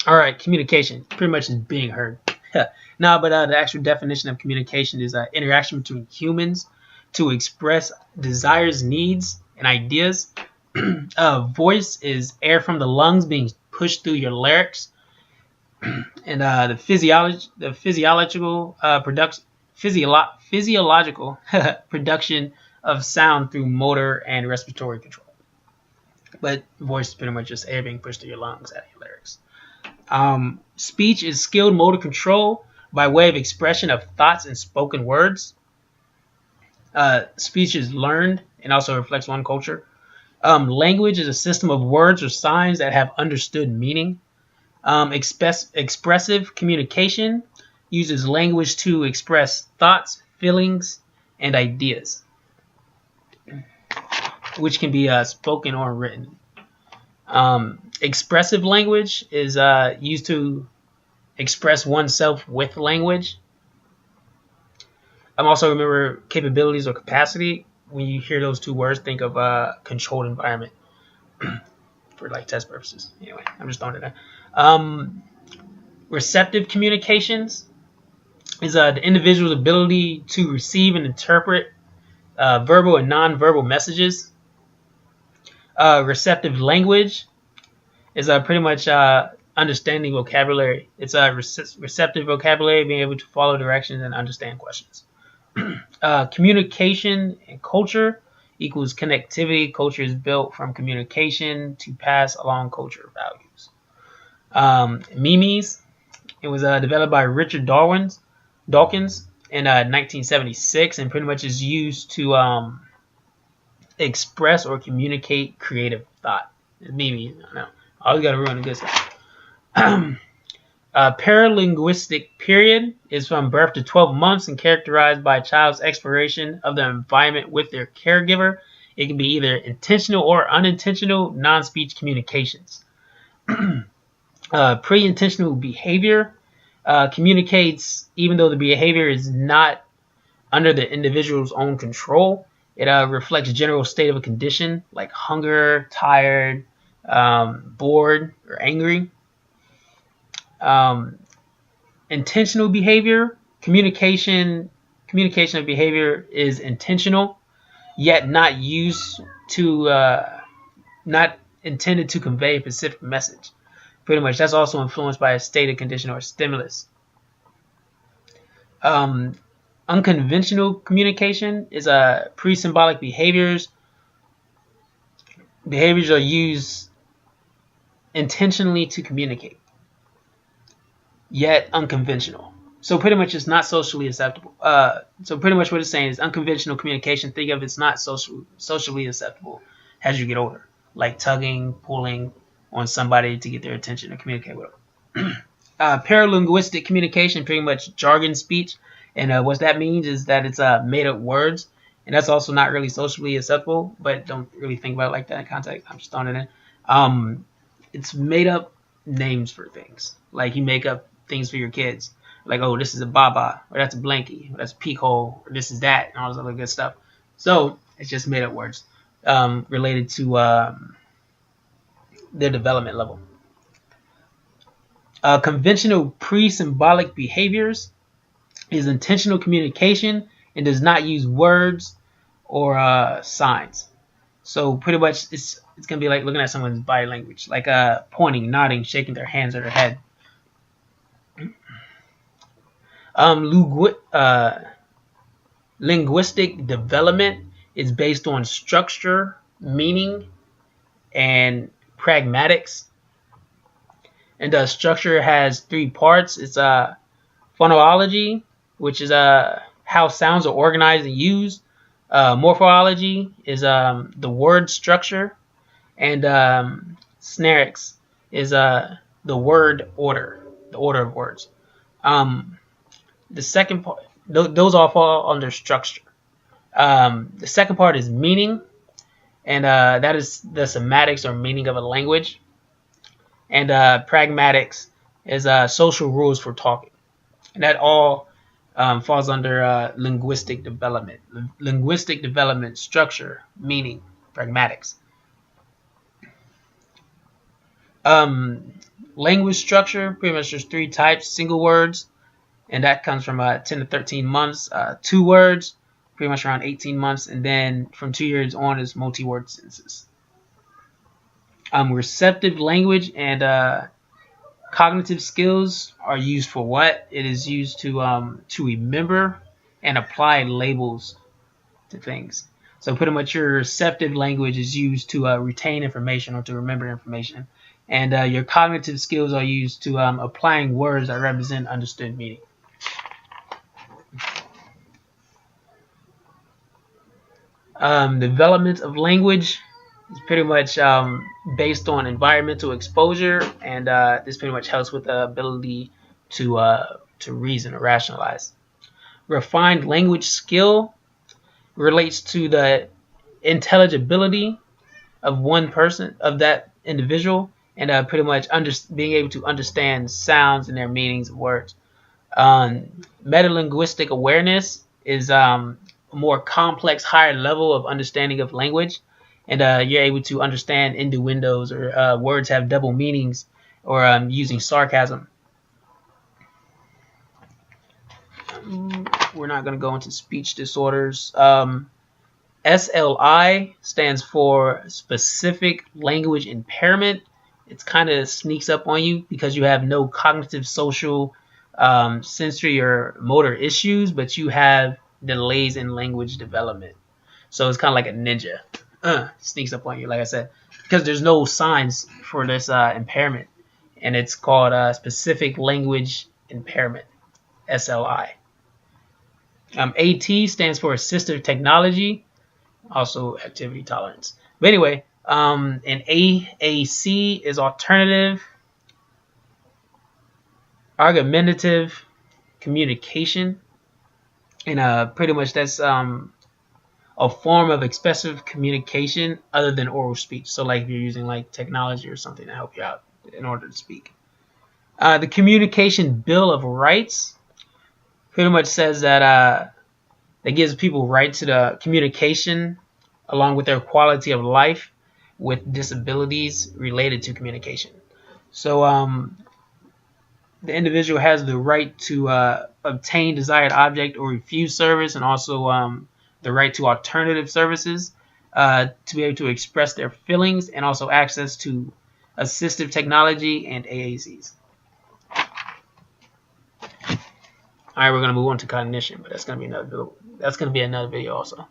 All right, communication pretty much is being heard. No, but the actual definition of communication is interaction between humans to express desires, needs, and ideas. Voice is air from the lungs being pushed through your larynx, and the physiological physiological production of sound through motor and respiratory control. But voice is pretty much just air being pushed through your lungs out of your larynx. Speech is skilled motor control by way of expression of thoughts and spoken words. Speech is learned and also reflects one culture. Language is a system of words or signs that have understood meaning. Expressive communication uses language to express thoughts, feelings, and ideas, which can be spoken or written. Expressive language is used to express oneself with language. Also remember capabilities or capacity. When you hear those two words, think of a controlled environment for like test purposes. Anyway, I'm just throwing it there. Receptive communications is the individual's ability to receive and interpret verbal and non-verbal messages. Receptive language is pretty much understanding vocabulary. It's a receptive vocabulary, being able to follow directions and understand questions. Communication and culture equals connectivity. Culture is built from communication to pass along culture values. Memes. It was developed by Richard Dawkins in 1976, and pretty much is used to express or communicate creative thought. Meme, no, always got to ruin the good stuff. Paralinguistic period is from birth to 12 months and characterized by a child's exploration of the environment with their caregiver. It can be either intentional or unintentional non-speech communications. Pre-intentional behavior communicates even though the behavior is not under the individual's own control. It reflects a general state of a condition like hunger, tired, bored, or angry. Intentional behavior, communication of behavior is intentional, yet not used to, not intended to convey a specific message. Pretty much, that's also influenced by a state of condition or stimulus. Unconventional communication is pre-symbolic behaviors. Behaviors are used intentionally to communicate, yet unconventional. So pretty much it's not socially acceptable. So pretty much what it's saying is unconventional communication, think of it's not socially acceptable as you get older. Like tugging, pulling on somebody to get their attention or communicate with them. Paralinguistic communication, pretty much jargon speech. And what that means is that it's made up words. And that's also not really socially acceptable, but don't really think about it like that in context. I'm just throwing it in. It's made up names for things. Like you make up things for your kids. Like, oh, this is a baba, or that's a blankie, or that's a peak hole, or this is that, and all this other good stuff. So it's just made up words related to their development level. Conventional pre-symbolic behaviors is intentional communication and does not use words or signs. So pretty much it's going to be like looking at someone's body language, like pointing, nodding, shaking their hands or their head. Linguistic development is based on structure, meaning, and pragmatics. And structure has three parts. It's phonology, which is how sounds are organized and used. Morphology is the word structure, and snarics is the word order, the order of words. The second part, those all fall under structure. The second part is meaning, and that is the semantics or meaning of a language. And pragmatics is social rules for talking. And that all falls under linguistic development. Linguistic development, structure, meaning, pragmatics. Language structure, pretty much there's 3 types: single words, and that comes from 10 to 13 months. 2 words, pretty much around 18 months, and then from 2 years on is multi-word sentences. Receptive language and cognitive skills are used for what? It is used to remember and apply labels to things. So pretty much your receptive language is used to retain information or to remember information, and your cognitive skills are used to applying words that represent understood meaning. Development of language is pretty much based on environmental exposure, and this pretty much helps with the ability to reason or rationalize. Refined language skill relates to the intelligibility of one person, of that individual, and pretty much being able to understand sounds and their meanings of words. Metalinguistic awareness is a more complex, higher level of understanding of language, and you're able to understand innuendos or words have double meanings, or using sarcasm. We're not going to go into speech disorders. SLI stands for specific language impairment. It's kind of sneaks up on you because you have no cognitive, social, sensory, or motor issues, but you have delays in language development. So it's kind of like a ninja. Sneaks up on you, like I said, because there's no signs for this impairment, and it's called specific language impairment, SLI. AT stands for assistive technology, also activity tolerance. But anyway, and AAC is alternative argumentative communication, and pretty much that's a form of expressive communication other than oral speech. So like if you're using like technology or something to help you out in order to speak. The Communication Bill of Rights pretty much says that that gives people right to the communication along with their quality of life with disabilities related to communication. So the individual has the right to obtain desired object or refuse service, and also the right to alternative services, to be able to express their feelings, and also access to assistive technology and AACs. All right, we're going to move on to cognition, but that's going to be another video also.